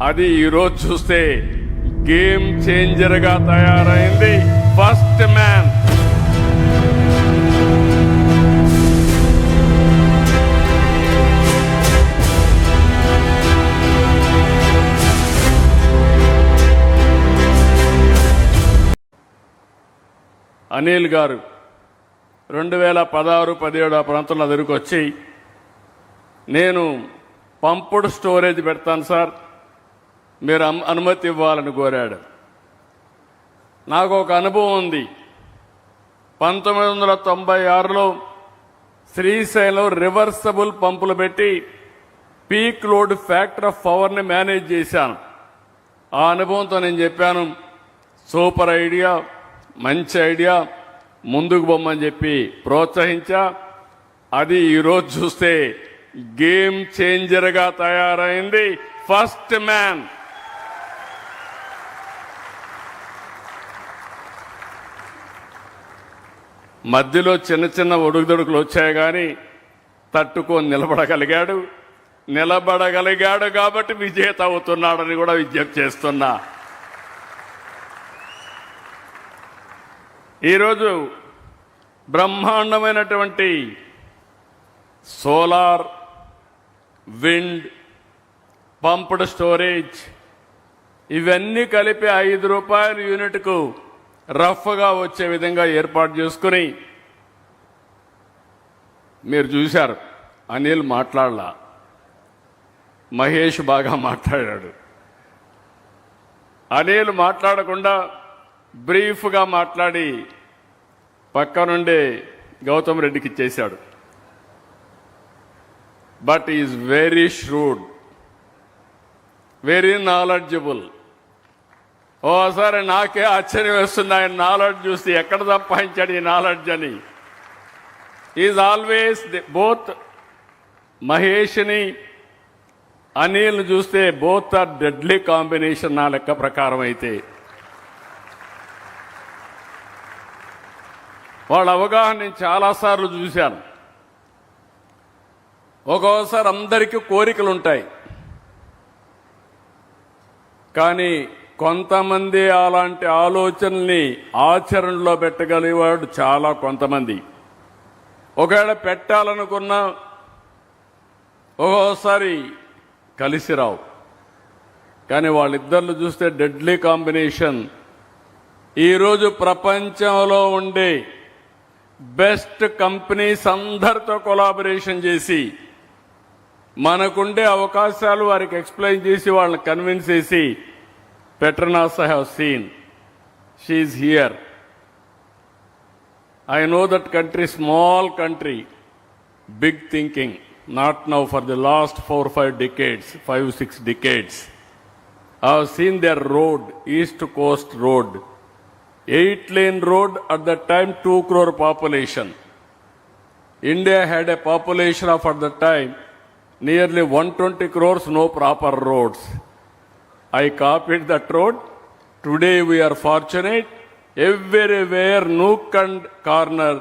అది ఈరోజు చూస్తే గేమ్ చేంజర్ గా తయారైంది. ఫస్ట్ మ్యాన్ అనిల్ గారు 2016-17 ఆ ప్రాంతంలో దగ్గరికి వచ్చి, నేను పంపుడు స్టోరేజ్ పెడతాను సార్, మీరు అనుమతి ఇవ్వాలని కోరాడు. నాకు ఒక అనుభవం ఉంది. 1996లో శ్రీశైలం రివర్సబుల్ పంపులు పెట్టి పీక్ లోడ్ ఫ్యాక్టర్ ఆఫ్ పవర్ని మేనేజ్ చేశాను. ఆ అనుభవంతో నేను చెప్పాను, సూపర్ ఐడియా, మంచి ఐడియా, ముందుకు పొమ్మని చెప్పి ప్రోత్సహించా. అది ఈరోజు చూస్తే గేమ్ చేంజర్గా తయారైంది. First man. మధ్యలో చిన్న చిన్న ఒడుగుదొడుకులు వచ్చాయి, కానీ తట్టుకొని నిలబడగలిగాడు కాబట్టి విజేత అవుతున్నాడని కూడా విజ్ఞప్తి చేస్తున్నా. ఈరోజు బ్రహ్మాండమైనటువంటి సోలార్, విండ్, పంప్డ్ స్టోరేజ్ ఇవన్నీ కలిపి ₹5 యూనిట్కు రఫ్గా వచ్చే విధంగా ఏర్పాటు చేసుకుని, మీరు చూశారు అనిల్ మాట్లాడలా, మహేష్ బాగా మాట్లాడాడు. అనిల్ మాట్లాడకుండా బ్రీఫ్గా మాట్లాడి పక్క నుండే గౌతమ్ రెడ్డికి ఇచ్చేశాడు. But is very shrewd, very knowledgeable. ఓసారి నాకే ఆశ్చర్యం వేస్తుంది ఆయన నాలెడ్జ్ చూసి, ఎక్కడ సంపాదించాడు ఈ నాలెడ్జ్ అని. ఈజ్ ఆల్వేస్ బోత్ మహేష్ని అనిల్ని చూస్తే బోత్ ఆర్ డెడ్లీ కాంబినేషన్ నా లెక్క ప్రకారం. అయితే వాళ్ళ అవగాహన నేను చాలాసార్లు చూశాను. ఒక్కోసారి అందరికీ కోరికలు ఉంటాయి, కానీ కొంతమంది అలాంటి ఆలోచనల్ని ఆచరణలో పెట్టగలిగేవాడు చాలా కొంతమంది. ఒకవేళ పెట్టాలనుకున్నా ఒక్కోసారి కలిసి రావు. కానీ వాళ్ళిద్దరిని చూస్తే డెడ్లీ కాంబినేషన్. ఈరోజు ప్రపంచంలో ఉండే బెస్ట్ కంపెనీస్ అందరితో కొలాబరేషన్ చేసి, మనకుండే అవకాశాలు వారికి ఎక్స్ప్లెయిన్ చేసి, వాళ్ళని కన్విన్స్ చేసి, Petronas I have seen, she is here. I know that country, small country, big thinking, not now, for the last 4-5 decades, 5-6 decades. I have seen their road, East Coast Road, 8-lane road, at that time 2 crore population. India had a population of, at that time, nearly 120 crores, no proper roads. I copied that road. Today we are fortunate. Everywhere, nook and corner,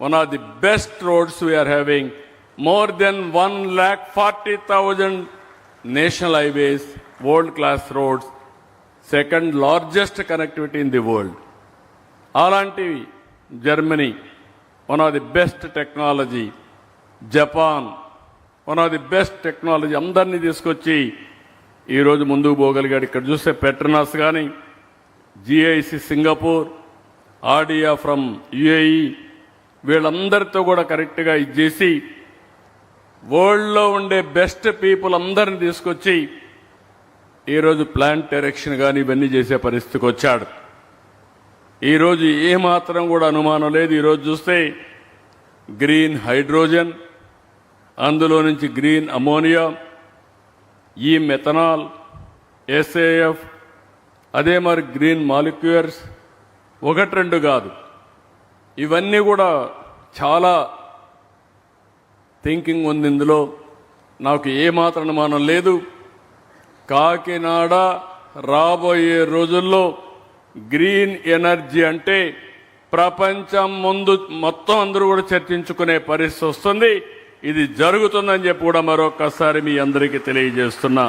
one of the best roads we are having. More than 140,000 national highways, world-class roads, second largest connectivity in the world. Alanti, Germany, one of the best technology. Japan, one of the best technology. Andarni తీసుకొచ్చి ఈరోజు ముందుకు పోగలిగాడు. ఇక్కడ చూస్తే Petronas కానీ, GIC Singapore, ఆర్డియా from UAE, వీళ్ళందరితో కూడా కరెక్ట్గా ఇచ్చేసి వరల్డ్లో ఉండే బెస్ట్ పీపుల్ అందరిని తీసుకొచ్చి ఈరోజు ప్లాంట్ డైరెక్షన్ కానీ ఇవన్నీ చేసే పరిస్థితికి వచ్చాడు. ఈరోజు ఏమాత్రం కూడా అనుమానం లేదు. ఈరోజు చూస్తే గ్రీన్ హైడ్రోజన్, అందులో నుంచి గ్రీన్ అమోనియా, ఈ మెథనాల్, ఎస్ఏఎఫ్, అదే మరి గ్రీన్ మాలిక్యూల్స్, 1-2 కాదు, ఇవన్నీ కూడా చాలా థింకింగ్ ఉంది ఇందులో. నాకు ఏమాత్రం అనుమానం లేదు. కాకినాడ రాబోయే రోజుల్లో గ్రీన్ ఎనర్జీ అంటే ప్రపంచం ముందు మొత్తం అందరూ కూడా చర్చించుకునే పరిస్థితి వస్తుంది. ఇది జరుగుతుందని చెప్పి కూడా మరొకసారి మీ అందరికీ తెలియజేస్తున్నా.